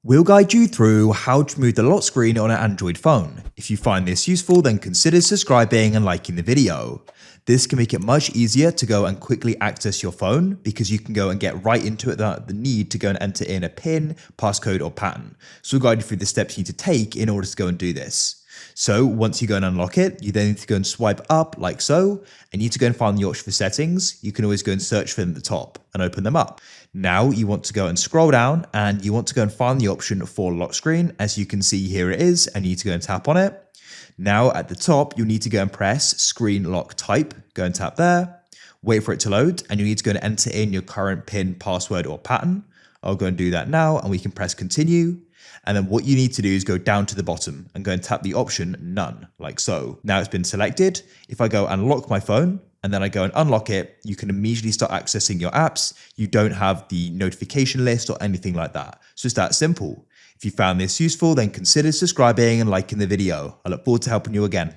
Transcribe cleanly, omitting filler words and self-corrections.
We'll guide you through how to remove the lock screen on an Android phone. If you find this useful, then consider subscribing and liking the video. This can make it much easier to go and quickly access your phone because you can go and get right into it without the need to go and enter in a PIN, passcode, or pattern. So we'll guide you through the steps you need to take in order to go and do this. So once you go and unlock it, you then need to go and swipe up like so, and you need to go and find the option for settings. You can always go and search for them at the top and open them up. Now you want to go and scroll down and you want to go and find the option for lock screen. As you can see, here it is, and you need to go and tap on it. Now at the top, you need to go and press screen lock type, go and tap there, wait for it to load, and you need to go and enter in your current PIN, password, or pattern. I'll go and do that now, and we can press continue. And then what you need to do is go down to the bottom and go and tap the option none, like so. Now it's been selected. If I go and lock my phone and then I go and unlock it, you can immediately start accessing your apps. You don't have the notification list or anything like that. So it's that simple. If you found this useful, then consider subscribing and liking the video. I look forward to helping you again.